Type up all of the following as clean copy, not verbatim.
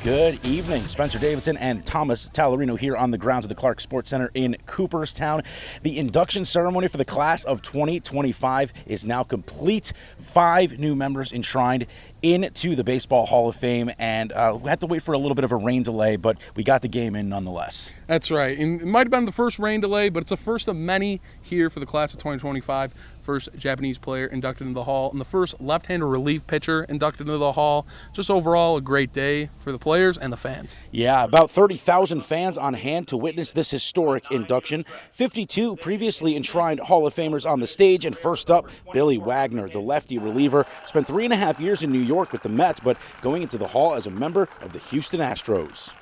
Good evening. Spencer Davidson and Thomas Tallarino here on the grounds of the Clark Sports Center in Cooperstown. The induction ceremony for the class of 2025 is now complete. 5 new members enshrined into the Baseball Hall of Fame, and we had to wait for a little bit of a rain delay, but we got the game in nonetheless. That's right. And it might have been the first rain delay, but it's the first of many here for the class of 2025. First Japanese player inducted into the Hall, and the first left-hander relief pitcher inducted into the Hall. Just overall a great day for the players and the fans. Yeah, about 30,000 fans on hand to witness this historic induction. 52 previously enshrined Hall of Famers on the stage, and first up, Billy Wagner, the lefty reliever. Spent 3.5 years in New York with the Mets, but going into the Hall as a member of the Houston Astros.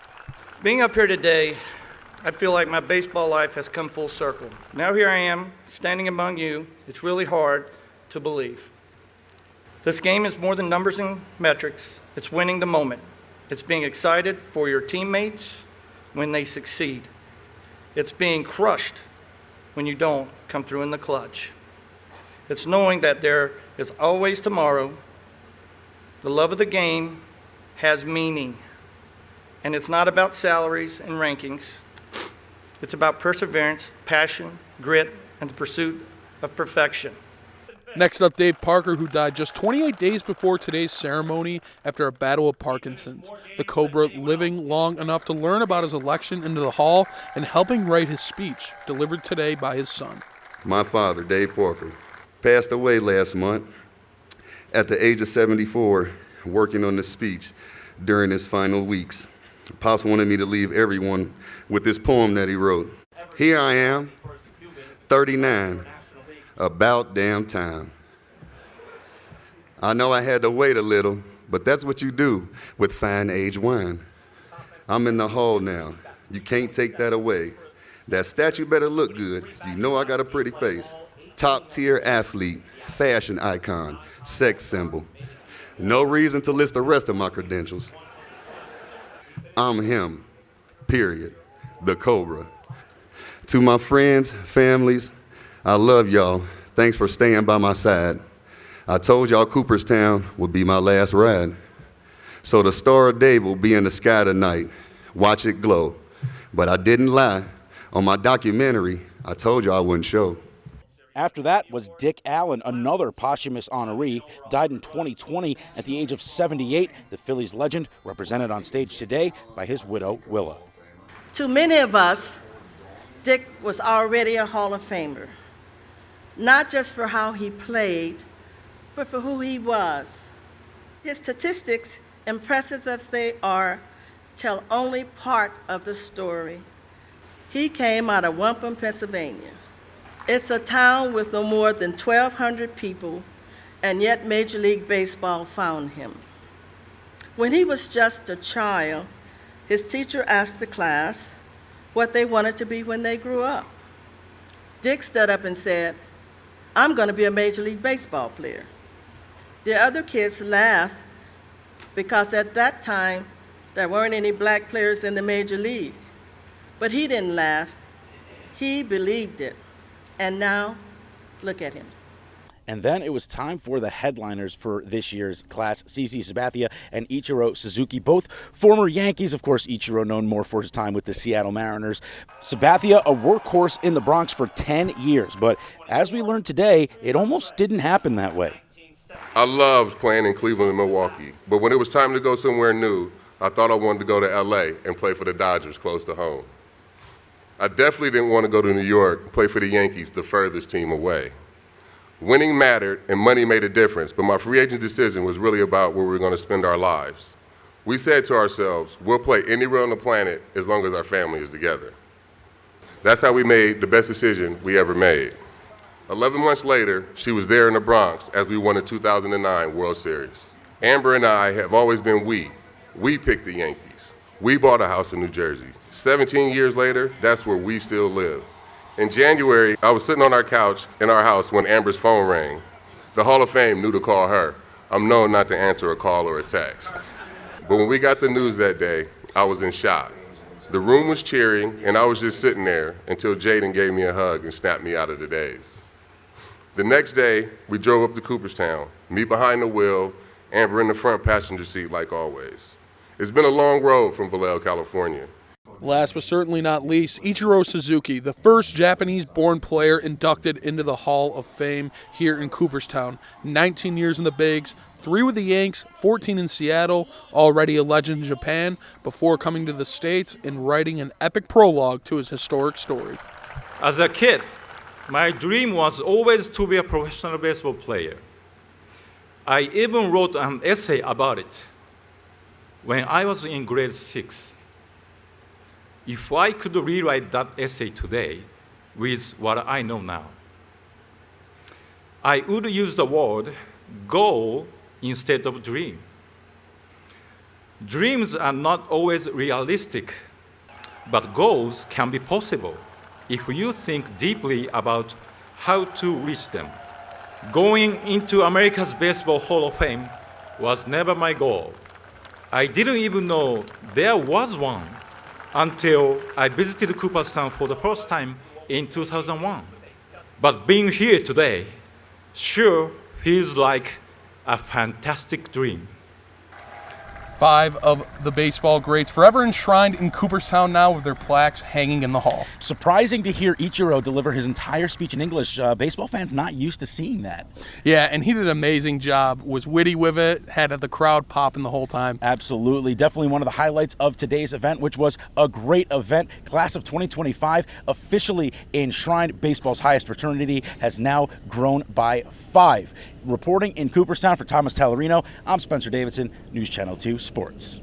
Being up here today, I feel like my baseball life has come full circle. Now here I am, standing among you. It's really hard to believe. This game is more than numbers and metrics. It's winning the moment. It's being excited for your teammates when they succeed. It's being crushed when you don't come through in the clutch. It's knowing that there is always tomorrow. The love of the game has meaning. And it's not about salaries and rankings. It's about perseverance, passion, grit, and the pursuit of perfection. Next up, Dave Parker, who died just 28 days before today's ceremony after a battle with Parkinson's. The Cobra living long enough to learn about his election into the Hall and helping write his speech, delivered today by his son. My father, Dave Parker, passed away last month at the age of 74, working on this speech during his final weeks. Pops wanted me to leave everyone with this poem that he wrote. Here I am, 39, about damn time. I know I had to wait a little, but that's what you do with fine age wine. I'm in the Hall now. You can't take that away. That statue better look good. You know I got a pretty face. Top tier athlete, fashion icon, sex symbol. No reason to list the rest of my credentials. I'm him, period, the Cobra. To my friends, families, I love y'all. Thanks for staying by my side. I told y'all Cooperstown would be my last ride. So the Star of Day will be in the sky tonight. Watch it glow. But I didn't lie. On my documentary, I told y'all I wouldn't show. After that was Dick Allen, another posthumous honoree, died in 2020 at the age of 78. The Phillies legend represented on stage today by his widow, Willa. To many of us, Dick was already a Hall of Famer, not just for how he played, but for who he was. His statistics, impressive as they are, tell only part of the story. He came out of Wampum, Pennsylvania. It's a town with no more than 1,200 people, and yet Major League Baseball found him. When he was just a child, his teacher asked the class what they wanted to be when they grew up. Dick stood up and said, "I'm going to be a Major League Baseball player." The other kids laughed because at that time, there weren't any black players in the Major League. But he didn't laugh. He believed it. And now, look at him. And then it was time for the headliners for this year's class, Sabathia and Ichiro Suzuki, both former Yankees. Of course, Ichiro known more for his time with the Seattle Mariners. Sabathia, a workhorse in the Bronx for 10 years. But as we learned today, it almost didn't happen that way. I loved playing in Cleveland and Milwaukee. But when it was time to go somewhere new, I thought I wanted to go to L.A. and play for the Dodgers close to home. I definitely didn't want to go to New York and play for the Yankees, the furthest team away. Winning mattered and money made a difference, but my free agent decision was really about where we were going to spend our lives. We said to ourselves, we'll play anywhere on the planet as long as our family is together. That's how we made the best decision we ever made. 11 months later, she was there in the Bronx as we won the 2009 World Series. Amber and I have always been we. We picked the Yankees. We bought a house in New Jersey. 17 years later, that's where we still live. In January, I was sitting on our couch in our house when Amber's phone rang. The Hall of Fame knew to call her. I'm known not to answer a call or a text. But when we got the news that day, I was in shock. The room was cheering, and I was just sitting there until Jaden gave me a hug and snapped me out of the daze. The next day, we drove up to Cooperstown, me behind the wheel, Amber in the front passenger seat like always. It's been a long road from Vallejo, California. Last but certainly not least, Ichiro Suzuki, the first Japanese-born player inducted into the Hall of Fame here in Cooperstown. 19 years in the bigs, 3 with the Yanks, 14 in Seattle, already a legend in Japan, before coming to the States and writing an epic prologue to his historic story. As a kid, my dream was always to be a professional baseball player. I even wrote an essay about it when I was in grade 6. If I could rewrite that essay today with what I know now, I would use the word goal instead of dream. Dreams are not always realistic, but goals can be possible if you think deeply about how to reach them. Going into America's Baseball Hall of Fame was never my goal. I didn't even know there was one until I visited Cooperstown for the first time in 2001. But being here today sure feels like a fantastic dream. 5 of the baseball greats forever enshrined in Cooperstown now with their plaques hanging in the hall. Surprising to hear Ichiro deliver his entire speech in English. Baseball fans not used to seeing that. Yeah, and he did an amazing job. Was witty with it, had the crowd popping the whole time. Absolutely. Definitely one of the highlights of today's event, which was a great event. Class of 2025 officially enshrined. Baseball's highest fraternity has now grown by 5. Reporting in Cooperstown for Thomas Tallerino, I'm Spencer Davidson, News Channel 2 Sports.